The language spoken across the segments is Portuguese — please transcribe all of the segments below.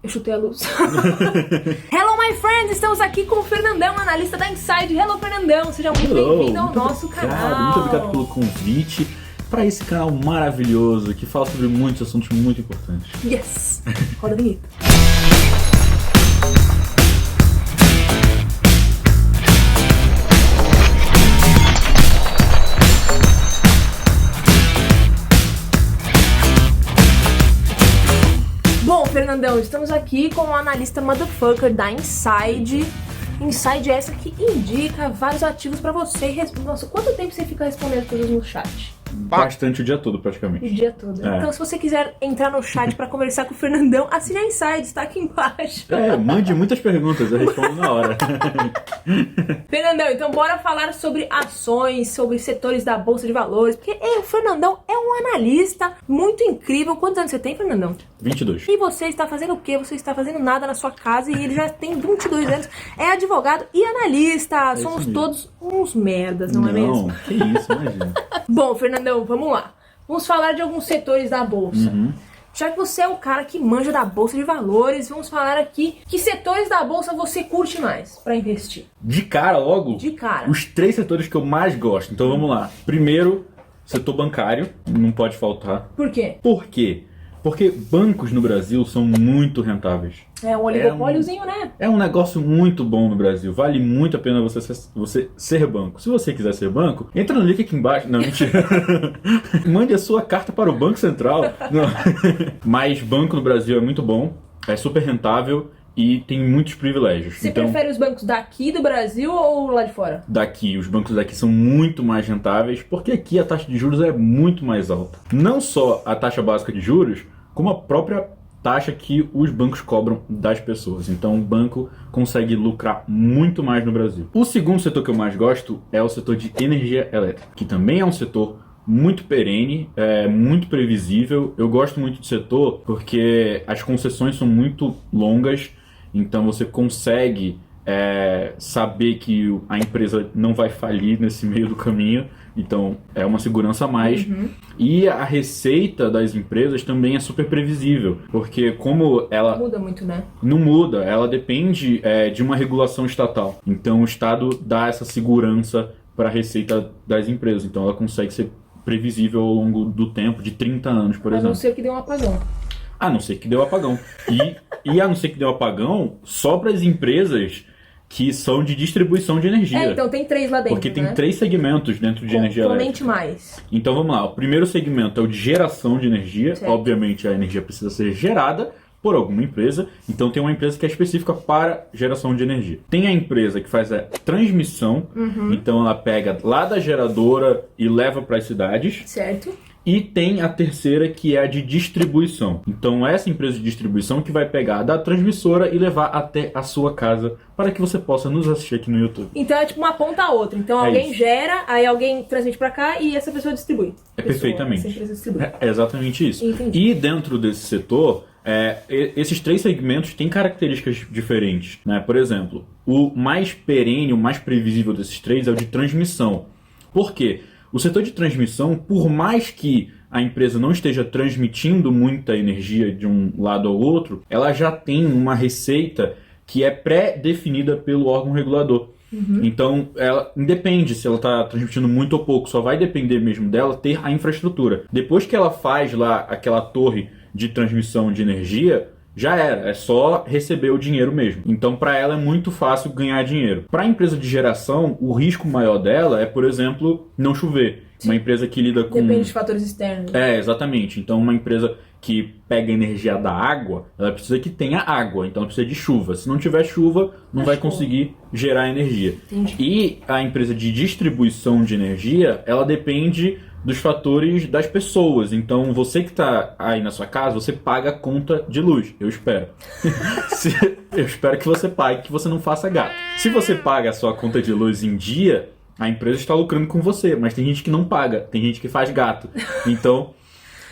Eu chutei a luz. Hello, my friends! Estamos aqui com o Fernandão, analista da Inside. Hello, Fernandão! Seja muito bem-vindo ao nosso canal. Muito obrigado pelo convite para esse canal maravilhoso que fala sobre muitos assuntos muito importantes. Yes! Roda a vinheta. Bom, Fernandão, estamos aqui com o analista motherfucker da Inside. Inside é essa que indica vários ativos pra você. Nossa, quanto tempo você fica respondendo coisas no chat? Bastante o dia todo, praticamente. O dia todo. É. Então, se você quiser entrar no chat pra conversar com o Fernandão, assine a Inside, está aqui embaixo. Mande muitas perguntas, eu respondo na hora. Fernandão, então bora falar sobre ações, sobre setores da Bolsa de Valores, porque o Fernandão é um analista muito incrível. Quantos anos você tem, Fernandão? 22. E você está fazendo o quê? Você está fazendo nada na sua casa e ele já tem 22 anos. É advogado e analista. Somos todos uns merdas, não é mesmo? Não, que isso, imagina. Bom, Fernandão, vamos lá. Vamos falar de alguns setores da Bolsa. Já que você é o cara que manja da Bolsa de Valores, vamos falar aqui que setores da Bolsa você curte mais para investir. De cara, logo? De cara. Os 3 setores que eu mais gosto. Então vamos lá. Primeiro, setor bancário. Não pode faltar. Por quê? Por quê? Porque bancos no Brasil são muito rentáveis. É um oligopóliozinho, né? É um negócio muito bom no Brasil. Vale muito a pena você ser banco. Se você quiser ser banco, entra no link aqui embaixo. Não, mentira. Mande a sua carta para o Banco Central. Não. Mas banco no Brasil é muito bom. É super rentável e tem muitos privilégios. Você prefere os bancos daqui do Brasil ou lá de fora? Daqui. Os bancos daqui são muito mais rentáveis porque aqui a taxa de juros é muito mais alta. Não só a taxa básica de juros, como a própria taxa que os bancos cobram das pessoas. Então o banco consegue lucrar muito mais no Brasil. O segundo setor que eu mais gosto é o setor de energia elétrica, que também é um setor muito perene, muito previsível. Eu gosto muito do setor porque as concessões são muito longas, então você consegue saber que a empresa não vai falir nesse meio do caminho. Então, é uma segurança a mais. E a receita das empresas também é super previsível. Porque como ela... Não muda muito, né? Não muda. Ela depende de uma regulação estatal. Então, o Estado dá essa segurança para a receita das empresas. Então, ela consegue ser previsível ao longo do tempo, de 30 anos, por exemplo. A não ser que dê um apagão. A não ser que deu apagão. E a não ser que deu apagão só para as empresas que são de distribuição de energia. Então tem 3 lá dentro, porque tem 3 segmentos dentro de energia elétrica. Comente mais. Então vamos lá. O primeiro segmento é o de geração de energia. Certo. Obviamente a energia precisa ser gerada por alguma empresa. Então tem uma empresa que é específica para geração de energia. Tem a empresa que faz a transmissão. Então ela pega lá da geradora e leva para as cidades. Certo. E tem a terceira, que é a de distribuição. Então essa empresa de distribuição que vai pegar da transmissora e levar até a sua casa para que você possa nos assistir aqui no YouTube. Então é tipo uma ponta a outra. Então alguém gera, aí alguém transmite para cá e essa pessoa distribui. Perfeitamente. Essa empresa distribui. É exatamente isso. Entendi. E dentro desse setor, esses 3 segmentos têm características diferentes, né? Por exemplo, o mais perene, o mais previsível desses 3 é o de transmissão. Por quê? O setor de transmissão, por mais que a empresa não esteja transmitindo muita energia de um lado ao outro, ela já tem uma receita que é pré-definida pelo órgão regulador. Então, ela independe se ela está transmitindo muito ou pouco, só vai depender mesmo dela ter a infraestrutura. Depois que ela faz lá aquela torre de transmissão de energia, já era, é só receber o dinheiro mesmo. Então, para ela é muito fácil ganhar dinheiro. Para a empresa de geração, o risco maior dela é, por exemplo, não chover. Uma empresa que lida com... Depende de fatores externos. Exatamente. Então, uma empresa que pega energia da água, ela precisa que tenha água. Então, ela precisa de chuva. Se não tiver chuva, não vai conseguir gerar energia. Entendi. E a empresa de distribuição de energia, ela depende dos fatores das pessoas. Então, você que está aí na sua casa, você paga a conta de luz, eu espero. Eu espero que você pague, que você não faça gato. Se você paga a sua conta de luz em dia, a empresa está lucrando com você, mas tem gente que não paga, tem gente que faz gato. Então,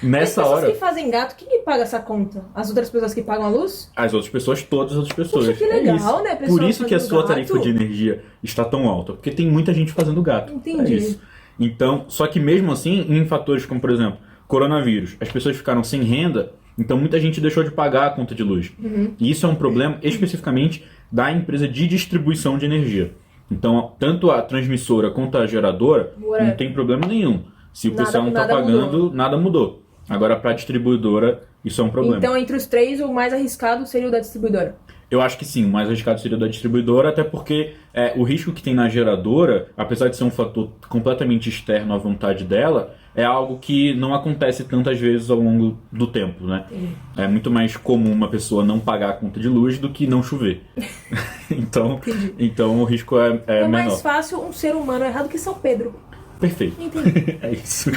nessa hora... As pessoas que fazem gato, quem que paga essa conta? As outras pessoas que pagam a luz? As outras pessoas, todas as outras pessoas. Poxa, que legal, isso. né? Pessoal, por isso que a sua gato. tarifa de energia está tão alta, porque tem muita gente fazendo gato. Entendi. É isso. Então, só que mesmo assim, em fatores como, por exemplo, coronavírus, as pessoas ficaram sem renda, Então muita gente deixou de pagar a conta de luz. E isso é um problema especificamente da empresa de distribuição de energia. Então, tanto a transmissora quanto a geradora não tem problema nenhum. Se o pessoal não está pagando, nada mudou. Agora, para a distribuidora, isso é um problema. Então, entre os três, o mais arriscado seria o da distribuidora? Eu acho que sim, o mais arriscado seria o da distribuidora, até porque o risco que tem na geradora, apesar de ser um fator completamente externo à vontade dela, é algo que não acontece tantas vezes ao longo do tempo, né? É muito mais comum uma pessoa não pagar a conta de luz do que não chover. então o risco é menor. É mais fácil um ser humano errar do que São Pedro. Perfeito. Entendi. É isso.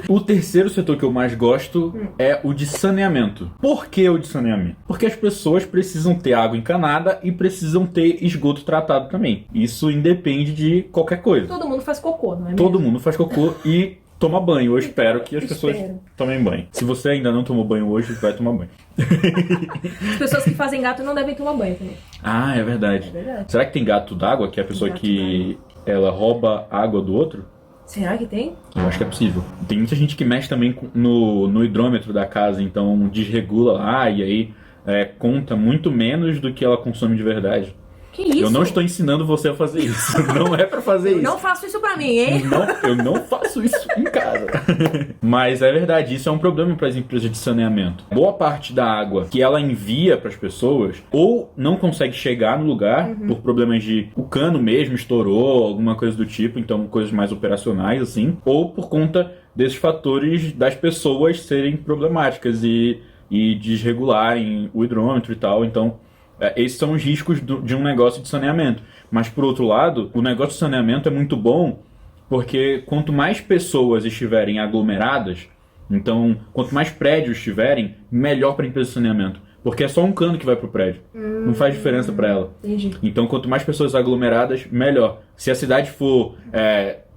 O terceiro setor que eu mais gosto é o de saneamento. Por que o de saneamento? Porque as pessoas precisam ter água encanada e precisam ter esgoto tratado também. Isso independe de qualquer coisa. Todo mundo faz cocô, não é mesmo? Todo mundo faz cocô e toma banho. Eu espero que as pessoas tomem banho. Se você ainda não tomou banho hoje, vai tomar banho. As pessoas que fazem gato não devem tomar banho também. Ah, é verdade. É verdade. Será que tem gato d'água, que é a pessoa que ela rouba a água do outro? Será que tem? Eu acho que é possível. Tem muita gente que mexe também no hidrômetro da casa, então desregula lá e aí conta muito menos do que ela consome de verdade. Que isso? Eu não estou ensinando você a fazer isso. Não é pra fazer isso. Não faço isso pra mim, hein? Não, eu não faço isso em casa. Mas é verdade, isso é um problema para as empresas de saneamento. Boa parte da água que ela envia para as pessoas ou não consegue chegar no lugar por problemas de o cano mesmo estourou, alguma coisa do tipo, então coisas mais operacionais assim, ou por conta desses fatores das pessoas serem problemáticas e desregularem o hidrômetro e tal, então esses são os riscos de um negócio de saneamento. Mas, por outro lado, o negócio de saneamento é muito bom porque quanto mais pessoas estiverem aglomeradas, então, quanto mais prédios tiverem, melhor para a empresa de saneamento. Porque é só um cano que vai pro prédio. Não faz diferença para ela. Entendi. Então, quanto mais pessoas aglomeradas, melhor. Se a cidade for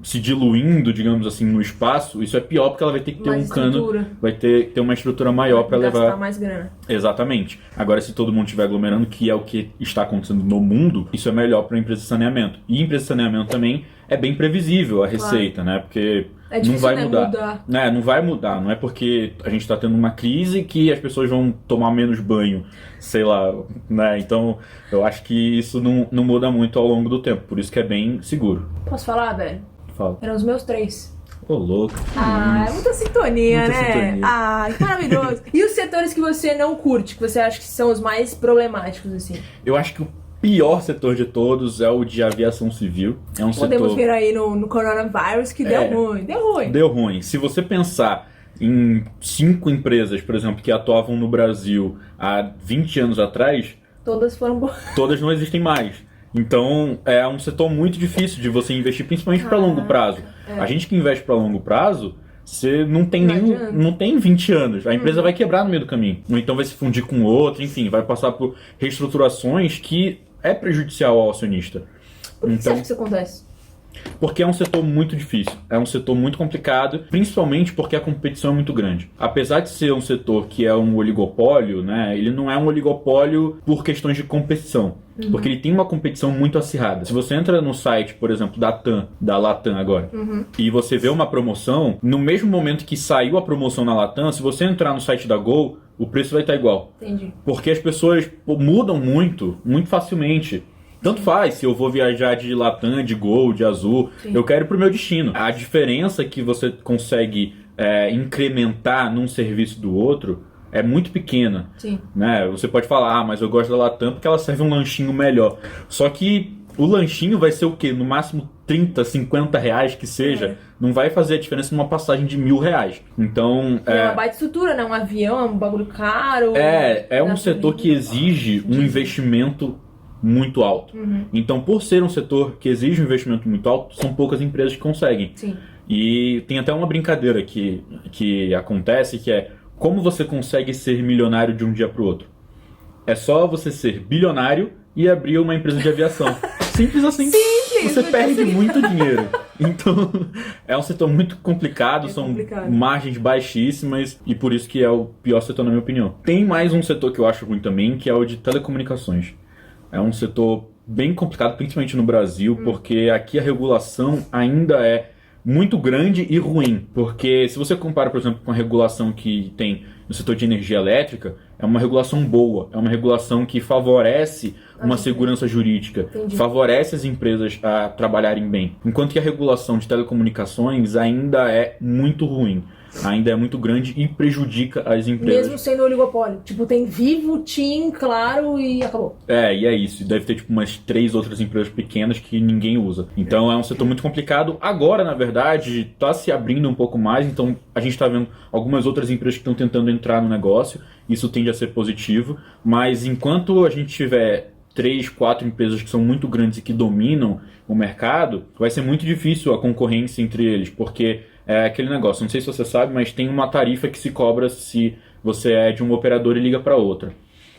se diluindo, digamos assim, no espaço, isso é pior porque ela vai ter que ter Mais um cano, estrutura. vai ter uma estrutura maior para levar. Gastar mais grana. Exatamente. Agora, se todo mundo estiver aglomerando, que é o que está acontecendo no mundo, isso é melhor para a empresa de saneamento. E a empresa de saneamento também é bem previsível a receita, né? Porque não vai mudar. Não vai mudar. Não é porque a gente está tendo uma crise que as pessoas vão tomar menos banho, sei lá, né? Então, eu acho que isso não muda muito ao longo do tempo. Por isso que é bem seguro. Posso falar, velho? Fala. Eram os meus 3. Ô, louco. É muita sintonia, Muita né? sintonia. Que maravilhoso. E os setores que você não curte, que você acha que são os mais problemáticos, assim? Eu acho que o pior setor de todos é o de aviação civil. É um Podemos setor... ver aí no coronavírus que deu ruim. Deu ruim. Se você pensar em 5 empresas, por exemplo, que atuavam no Brasil há 20 anos atrás, todas foram boas. Todas não existem mais. Então, é um setor muito difícil de você investir, principalmente para longo prazo. A gente que investe para longo prazo, você não tem 20 anos. A empresa vai quebrar no meio do caminho. Ou então vai se fundir com outra, enfim, vai passar por reestruturações que é prejudicial ao acionista. Por que você acha que isso acontece? Porque é um setor muito difícil, é um setor muito complicado, principalmente porque a competição é muito grande. Apesar de ser um setor que é um oligopólio, né, ele não é um oligopólio por questões de competição, porque ele tem uma competição muito acirrada. Se você entra no site, por exemplo, da Latam agora, e você vê uma promoção, no mesmo momento que saiu a promoção na Latam, se você entrar no site da Gol, o preço vai estar igual. Entendi. Porque as pessoas mudam muito facilmente. Tanto faz se eu vou viajar de Latam, de Gol, de Azul, eu quero ir pro meu destino. A diferença que você consegue incrementar num serviço do outro é muito pequena. Sim. Né? Você pode falar, mas eu gosto da Latam porque ela serve um lanchinho melhor. Só que o lanchinho vai ser o quê? No máximo 30, 50 reais que seja. Não vai fazer a diferença numa passagem de R$1.000. Então... É uma baita estrutura, né? Um avião, um bagulho caro. É um setor que exige um investimento muito alto. Então, por ser um setor que exige um investimento muito alto, são poucas empresas que conseguem. Sim. E tem até uma brincadeira que acontece, que é como você consegue ser milionário de um dia para o outro. É só você ser bilionário e abrir uma empresa de aviação. Simples assim. Simples, você perde muito dinheiro. Então, é um setor muito complicado, são margens baixíssimas e por isso que é o pior setor, na minha opinião. Tem mais um setor que eu acho ruim também, que é o de telecomunicações. É um setor bem complicado, principalmente no Brasil, porque aqui a regulação ainda é muito grande e ruim, porque se você compara, por exemplo, com a regulação que tem no setor de energia elétrica, é uma regulação boa, é uma regulação que favorece uma segurança jurídica, favorece as empresas a trabalharem bem, enquanto que a regulação de telecomunicações ainda é muito ruim. Ainda é muito grande e prejudica as empresas. Mesmo sendo oligopólio. Tipo, tem Vivo, TIM, Claro e acabou. E é isso. Deve ter tipo umas 3 outras empresas pequenas que ninguém usa. Então é um setor muito complicado. Agora, na verdade, está se abrindo um pouco mais. Então a gente está vendo algumas outras empresas que estão tentando entrar no negócio. Isso tende a ser positivo. Mas enquanto a gente tiver 3, 4 empresas que são muito grandes e que dominam o mercado, vai ser muito difícil a concorrência entre eles, porque é aquele negócio, não sei se você sabe, mas tem uma tarifa que se cobra se você é de um operador e liga para outra.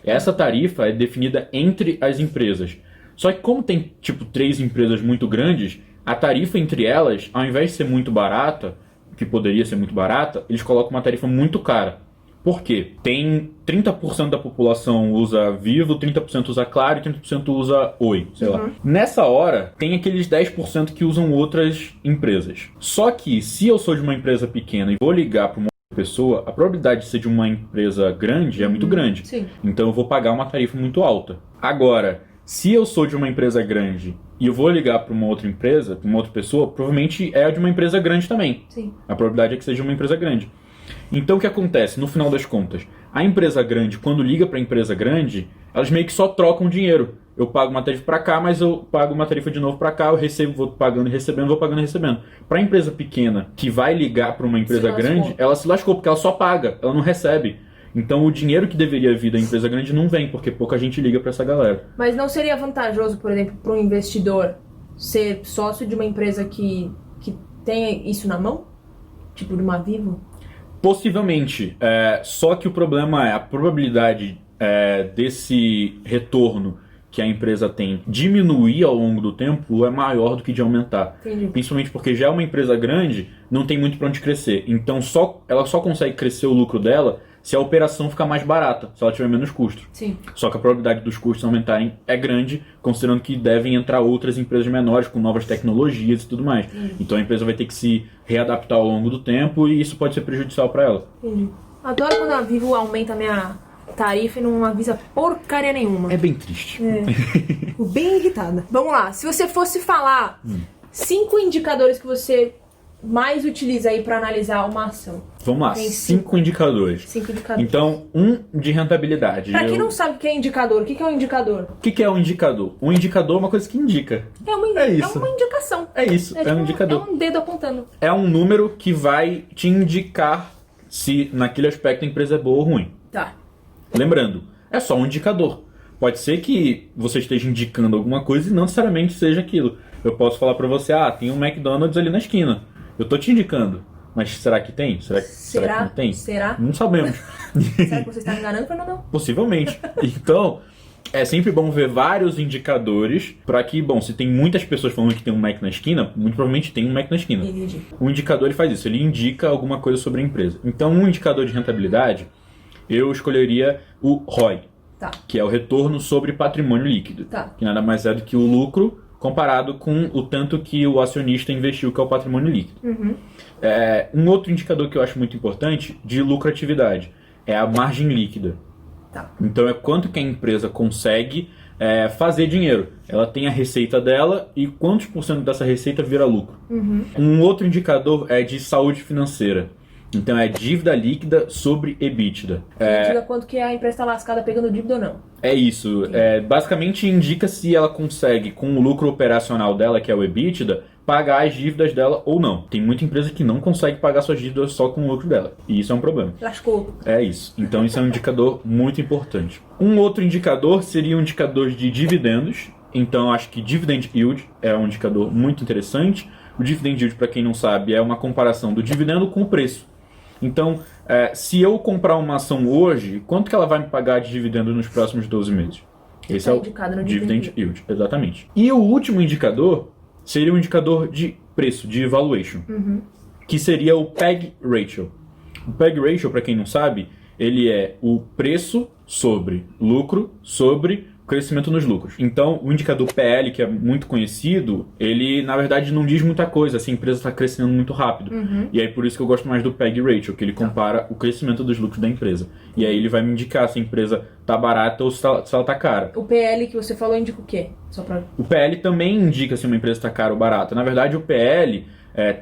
Essa tarifa é definida entre as empresas. Só que como tem tipo 3 empresas muito grandes, a tarifa entre elas, ao invés de ser muito barata, que poderia ser muito barata, eles colocam uma tarifa muito cara. Por quê? Tem 30% da população usa Vivo, 30% usa Claro e 30% usa Oi, sei lá. Nessa hora, tem aqueles 10% que usam outras empresas. Só que, se eu sou de uma empresa pequena e vou ligar para uma outra pessoa, a probabilidade de ser de uma empresa grande é muito grande. Sim. Então eu vou pagar uma tarifa muito alta. Agora, se eu sou de uma empresa grande e eu vou ligar para uma outra empresa, para uma outra pessoa, provavelmente é de uma empresa grande também. Sim. A probabilidade é que seja uma empresa grande. Então o que acontece, no final das contas? A empresa grande, quando liga para a empresa grande, elas meio que só trocam dinheiro. Eu pago uma tarifa para cá, mas eu pago uma tarifa de novo para cá, eu recebo, vou pagando e recebendo, vou pagando e recebendo. Para a empresa pequena que vai ligar para uma empresa grande, ela se lascou, porque ela só paga, ela não recebe. Então o dinheiro que deveria vir da empresa grande não vem, porque pouca gente liga para essa galera. Mas não seria vantajoso, por exemplo, para um investidor ser sócio de uma empresa que tenha isso na mão? Tipo de uma Vivo? Possivelmente, só que o problema é a probabilidade desse retorno que a empresa tem diminuir ao longo do tempo é maior do que de aumentar. Entendi. Principalmente porque já é uma empresa grande, não tem muito para onde crescer. Então ela só consegue crescer o lucro dela se a operação ficar mais barata, se ela tiver menos custos. Sim. Só que a probabilidade dos custos aumentarem é grande, considerando que devem entrar outras empresas menores com novas tecnologias e tudo mais. Então a empresa vai ter que se readaptar ao longo do tempo e isso pode ser prejudicial para ela. Entendi. Adoro quando a Vivo aumenta a minha tarifa e não avisa porcaria nenhuma. É bem triste. Fico bem irritada. Vamos lá, se você fosse falar 5 indicadores que você mais utiliza aí para analisar uma ação. Vamos lá, Tem 5 indicadores. 5 indicadores. Então, de rentabilidade. Pra quem não sabe o que é indicador, o que é um indicador? O que é um indicador? Um indicador é uma coisa que indica. É isso. uma indicação. É isso, é tipo um indicador. É um dedo apontando. É um número que vai te indicar se naquele aspecto a empresa é boa ou ruim. Tá. Lembrando, é só um indicador. Pode ser que você esteja indicando alguma coisa e não necessariamente seja aquilo. Eu posso falar pra você, tem um McDonald's ali na esquina. Eu tô te indicando. Mas será que tem? Será que não tem? Será? Não sabemos. Será que você está me enganando, Fernandão? Possivelmente. Então, é sempre bom ver vários indicadores para que, se tem muitas pessoas falando que tem um Mac na esquina, muito provavelmente tem um Mac na esquina. Entendi. O indicador ele faz isso, ele indica alguma coisa sobre a empresa. Então, um indicador de rentabilidade, eu escolheria o ROI, que é o retorno sobre patrimônio líquido, que nada mais é do que o lucro comparado com o tanto que o acionista investiu, que é o patrimônio líquido. Um outro indicador que eu acho muito importante de lucratividade é a margem líquida. Então é quanto que a empresa consegue fazer dinheiro. Ela tem a receita dela e quantos por cento dessa receita vira lucro. Um outro indicador é de saúde financeira. Então é dívida líquida sobre EBITDA. Diga quanto que a empresa está lascada pegando dívida ou não. É isso. Basicamente indica se ela consegue, com o lucro operacional dela, que é o EBITDA, pagar as dívidas dela ou não. Tem muita empresa que não consegue pagar suas dívidas só com o lucro dela. E isso é um problema. Lascou. É isso. Então isso é um indicador muito importante. Um outro indicador seria um indicador de dividendos. Então acho que dividend yield é um indicador muito interessante. O dividend yield, para quem não sabe, é uma comparação do dividendo com o preço. Então, se eu comprar uma ação hoje, quanto que ela vai me pagar de dividendo nos próximos 12 meses? Esse é o dividend yield, exatamente. E o último indicador seria o indicador de preço, de valuation, que seria o PEG Ratio. O PEG Ratio, para quem não sabe, ele é o preço sobre lucro sobre crescimento nos lucros. Então, o indicador PL, que é muito conhecido, ele, na verdade, não diz muita coisa, se a empresa está crescendo muito rápido. E aí, por isso que eu gosto mais do PEG Ratio, que ele compara o crescimento dos lucros da empresa. E aí, ele vai me indicar se a empresa está barata ou se ela está cara. O PL que você falou indica o quê? Só pra... O PL também indica se uma empresa está cara ou barata. Na verdade, o PL,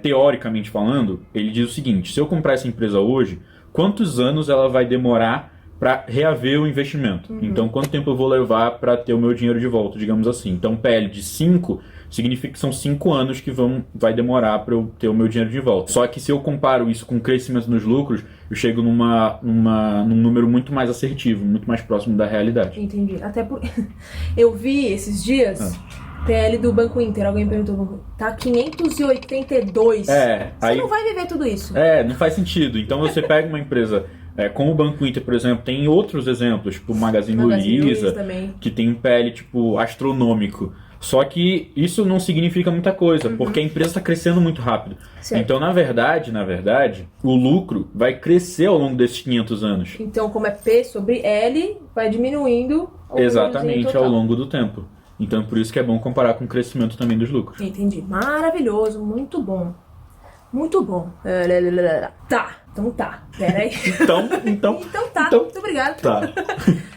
teoricamente falando, ele diz o seguinte: se eu comprar essa empresa hoje, quantos anos ela vai demorar para reaver o investimento? Então, quanto tempo eu vou levar para ter o meu dinheiro de volta, digamos assim. Então, PL de 5 significa que são 5 anos que vai demorar para eu ter o meu dinheiro de volta. Só que se eu comparo isso com o crescimento nos lucros, eu chego num número muito mais assertivo, muito mais próximo da realidade. Entendi. Até por... eu vi esses dias... PL do Banco Inter, alguém perguntou, tá 582. Você aí, não vai viver tudo isso. Não faz sentido. Então você pega uma empresa como o Banco Inter, por exemplo, tem outros exemplos, tipo o Magazine Luiza, que tem um PL tipo astronômico. Só que isso não significa muita coisa, porque a empresa está crescendo muito rápido. Certo. Então, na verdade, o lucro vai crescer ao longo desses 500 anos. Então, como é P sobre L, vai diminuindo exatamente ao longo do tempo. Então, por isso que é bom comparar com o crescimento também dos lucros. Entendi. Maravilhoso. Muito bom. Muito bom. Tá. Então tá. Pera aí. Então tá. Muito obrigada. Tá.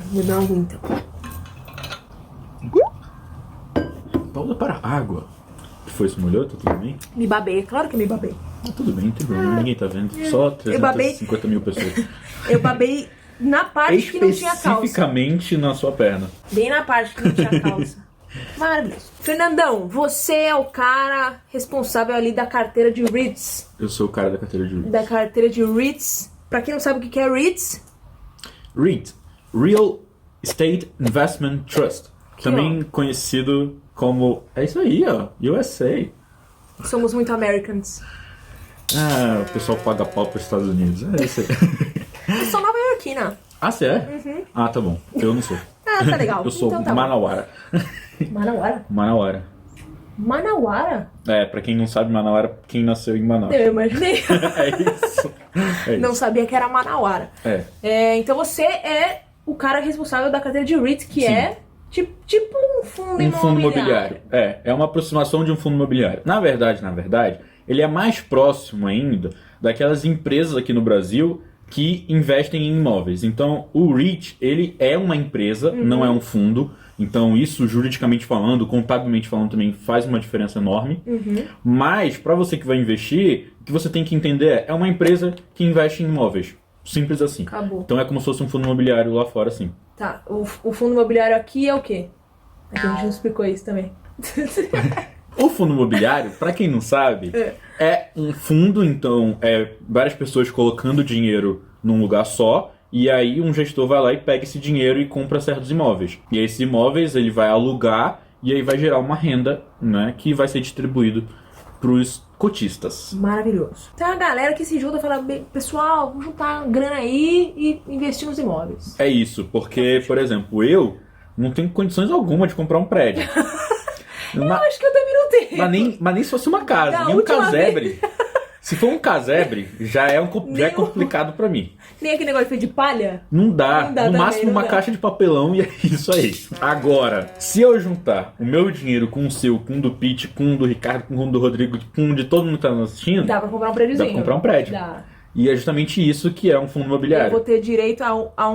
Vou dar um então. Pausa para água. O que foi? Se molhou? Tá tudo bem? Me babei. Claro que me babei. Tudo bem, não tem problema. Ninguém tá vendo. Só 350 mil pessoas. Eu babei na parte que não tinha calça. Especificamente na sua perna. Bem na parte que não tinha calça. Maravilhoso. Fernandão, você é o cara responsável ali da carteira de REITs. Eu sou o cara da carteira de REITs. Da carteira de REITs. Pra quem não sabe o que é REITs... REIT, Real Estate Investment Trust. Também conhecido como... É isso aí, ó. USA. Somos muito Americans. O pessoal paga pau pros Estados Unidos. É isso aí. Eu sou nova-iorquina. Ah, você é? Tá bom. Eu não sou. Tá legal. Eu sou então, tá Manauara. Manauara? Pra quem não sabe, Manauara, quem nasceu em Manaus. Eu imaginei. É isso. Não sabia que era Manauara. Então você é o cara responsável da carteira de REIT, que é tipo um fundo imobiliário. Um fundo imobiliário. É uma aproximação de um fundo imobiliário. Na verdade, ele é mais próximo ainda daquelas empresas aqui no Brasil que investem em imóveis. Então, o REIT, ele é uma empresa, não é um fundo. Então, isso, juridicamente falando, contabilmente falando, também faz uma diferença enorme. Mas, para você que vai investir, o que você tem que entender é uma empresa que investe em imóveis. Simples assim. Acabou. Então, é como se fosse um fundo imobiliário lá fora, sim. Tá. O fundo imobiliário aqui é o quê? Aqui a gente não explicou isso também. O fundo imobiliário, para quem não sabe, é um fundo, então, várias pessoas colocando dinheiro num lugar só, e aí um gestor vai lá e pega esse dinheiro e compra certos imóveis. E esses imóveis ele vai alugar e aí vai gerar uma renda, né, que vai ser distribuído para os cotistas. Maravilhoso. Tem uma galera que se junta e fala, pessoal, vamos juntar grana aí e investir nos imóveis. É isso, porque, por exemplo, eu não tenho condições alguma de comprar um prédio. Eu acho que eu também não tenho. Mas nem se fosse uma casa, nem um casebre. Se for um casebre, já é complicado pra mim. Nem aquele negócio feito de palha? Não dá. No máximo uma caixa de papelão e é isso aí. Agora, se eu juntar o meu dinheiro com o seu, com o do Pete, com o do Ricardo, com o do Rodrigo, com o de todo mundo que tá nos assistindo... Dá pra comprar um prédiozinho. Dá pra comprar um prédio. Dá. E é justamente isso que é um fundo imobiliário. Eu vou ter direito a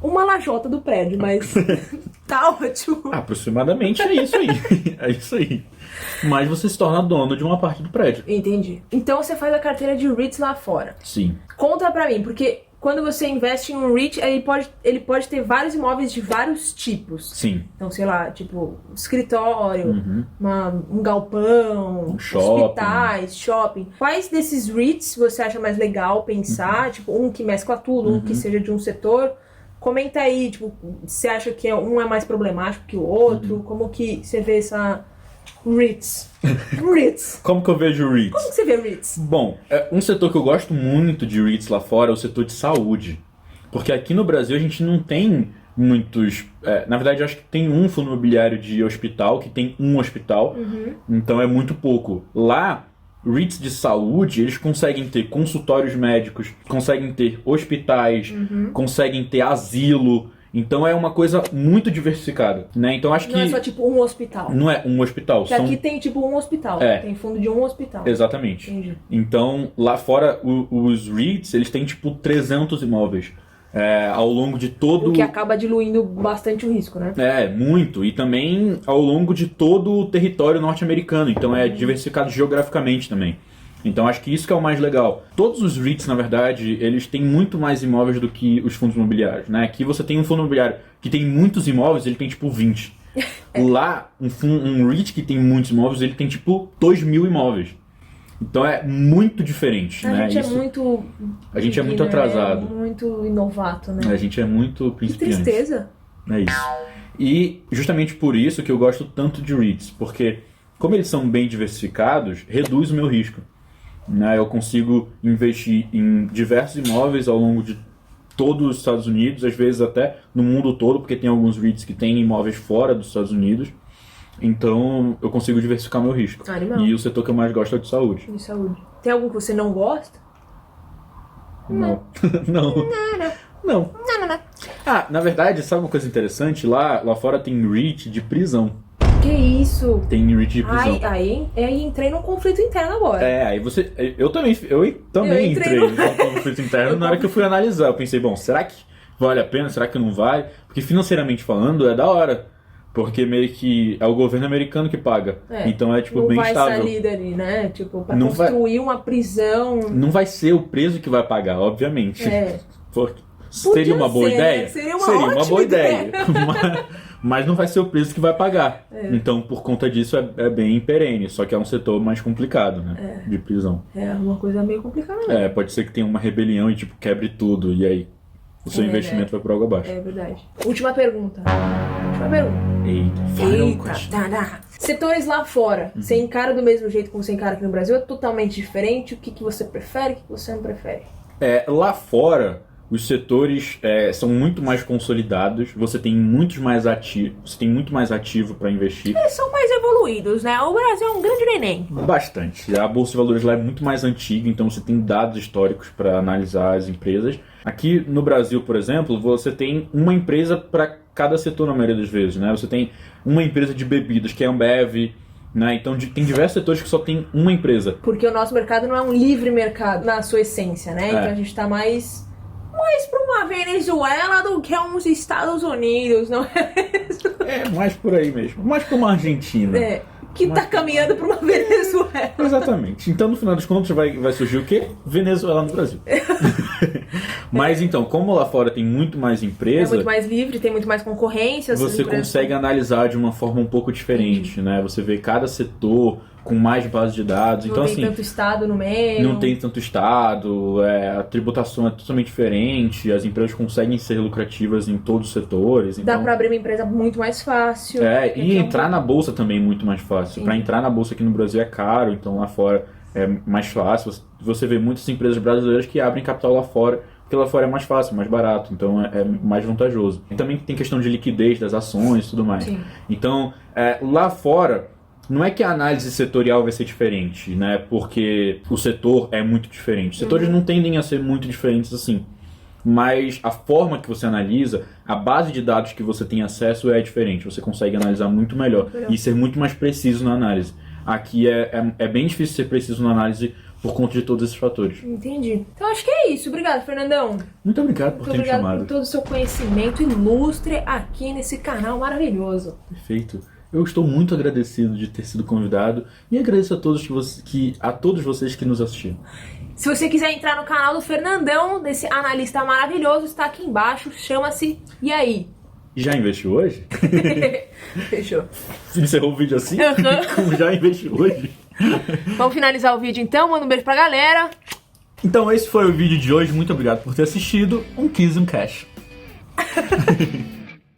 uma lajota do prédio, mas tá ótimo. Aproximadamente é isso aí. É isso aí. Mas você se torna dono de uma parte do prédio. Entendi. Então você faz a carteira de REITs lá fora. Sim. Conta pra mim, porque quando você investe em um REIT, ele pode ter vários imóveis de vários tipos. Sim. Então, sei lá, tipo, escritório, um galpão, hospitais, shopping. Quais desses REITs você acha mais legal pensar? Tipo, um que mescla tudo, um que seja de um setor? Comenta aí, tipo, você acha que um é mais problemático que o outro? Como que você vê essa... REITs. Como que eu vejo REITs? Como que você vê REITs? Bom, um setor que eu gosto muito de REITs lá fora é o setor de saúde. Porque aqui no Brasil a gente não tem muitos... na verdade, eu acho que tem um fundo imobiliário de hospital, que tem um hospital. Então é muito pouco. Lá, REITs de saúde, eles conseguem ter consultórios médicos, conseguem ter hospitais, conseguem ter asilo. Então é uma coisa muito diversificada, né? Então acho que... Não é só tipo um hospital. Não é um hospital. Porque aqui tem tipo um hospital. Tem fundo de um hospital. Exatamente. Entendi. Então lá fora os REITs, eles têm tipo 300 imóveis. Ao longo de todo... O que acaba diluindo bastante o risco, né? Muito. E também ao longo de todo o território norte-americano. Então é diversificado geograficamente também. Então acho que isso que é o mais legal. Todos os REITs, na verdade, eles têm muito mais imóveis do que os fundos imobiliários, né? Aqui você tem um fundo imobiliário que tem muitos imóveis, ele tem tipo 20. Lá, um REIT que tem muitos imóveis, ele tem tipo 2.000 imóveis. Então é muito diferente, né? A gente é muito atrasado. Muito inovato, né? A gente é muito principiante. Que tristeza. É isso. E justamente por isso que eu gosto tanto de REITs, porque como eles são bem diversificados, reduz o meu risco. Eu consigo investir em diversos imóveis ao longo de todos os Estados Unidos, às vezes até no mundo todo, porque tem alguns REITs que têm imóveis fora dos Estados Unidos. Então eu consigo diversificar meu risco. Animal. E o setor que eu mais gosto é o de saúde. De saúde. Tem algum que você não gosta? Não. Não. Na verdade, sabe uma coisa interessante? Lá fora tem REIT de prisão. Que isso? Tem REIT de prisão. Aí entrei num conflito interno agora. Aí você... Eu também entrei num conflito interno na hora que eu fui analisar. Eu pensei, bom, será que vale a pena? Será que não vai? Porque financeiramente falando é da hora. Porque meio que é o governo americano que paga. Então é tipo bem estável. Não vai sair dali, né? Tipo, pra construir uma prisão... Não vai ser o preso que vai pagar, obviamente. Seria uma boa ideia? Né? Seria uma boa ideia. Mas não vai ser o preso que vai pagar. Então, por conta disso, é bem perene. Só que é um setor mais complicado, né? De prisão. É uma coisa meio complicada mesmo. Pode ser que tenha uma rebelião e tipo quebre tudo. E aí o seu investimento vai por água abaixo. É verdade. Última pergunta. Eita. Setores lá fora, você encara do mesmo jeito como você encara aqui no Brasil? É totalmente diferente? O que você prefere? O que você não prefere? Lá fora... Os setores são muito mais consolidados, você tem muito mais ativo para investir. Eles são mais evoluídos, né? O Brasil é um grande neném. Bastante. A Bolsa de Valores lá é muito mais antiga, então você tem dados históricos para analisar as empresas. Aqui no Brasil, por exemplo, você tem uma empresa para cada setor na maioria das vezes, né? Você tem uma empresa de bebidas, que é a Ambev, né? Então tem diversos setores que só tem uma empresa. Porque o nosso mercado não é um livre mercado na sua essência, né? Então a gente está mais para uma Venezuela do que uns Estados Unidos, não é mesmo? Mais por aí mesmo. Mais para uma Argentina. Que tá caminhando para uma Venezuela. Exatamente. Então, no final das contas, vai surgir o quê? Venezuela no Brasil. Mas então, como lá fora tem muito mais empresa... É muito mais livre, tem muito mais concorrência. Você consegue analisar de uma forma um pouco diferente, né? Você vê cada setor com mais base de dados. Não então, tem assim, tanto estado no meio. Não tem tanto estado, a tributação é totalmente diferente, as empresas conseguem ser lucrativas em todos os setores. Dá então... pra abrir uma empresa muito mais fácil. E entrar na bolsa também é muito mais fácil. Para entrar na bolsa aqui no Brasil é caro, então lá fora é mais fácil. Você vê muitas empresas brasileiras que abrem capital lá fora, porque lá fora é mais fácil, mais barato, então é mais vantajoso. E também tem questão de liquidez das ações e tudo mais. Sim. Então, lá fora... Não é que a análise setorial vai ser diferente, né? Porque o setor é muito diferente. Os setores não tendem a ser muito diferentes assim. Mas a forma que você analisa, a base de dados que você tem acesso é diferente. Você consegue analisar muito melhor e ser muito mais preciso na análise. Aqui é bem difícil ser preciso na análise por conta de todos esses fatores. Entendi. Então acho que é isso. Obrigado, Fernandão. Muito obrigado por ter me chamado. Obrigado por todo o seu conhecimento ilustre aqui nesse canal maravilhoso. Perfeito. Eu estou muito agradecido de ter sido convidado e agradeço a todos vocês que nos assistiram. Se você quiser entrar no canal do Fernandão, desse analista maravilhoso, está aqui embaixo, chama-se E aí? Já investiu hoje? Fechou. Encerrou o vídeo assim? Como já investiu hoje? Vamos finalizar o vídeo então, manda um beijo pra galera. Então esse foi o vídeo de hoje, muito obrigado por ter assistido. Um Kiss, um Cash.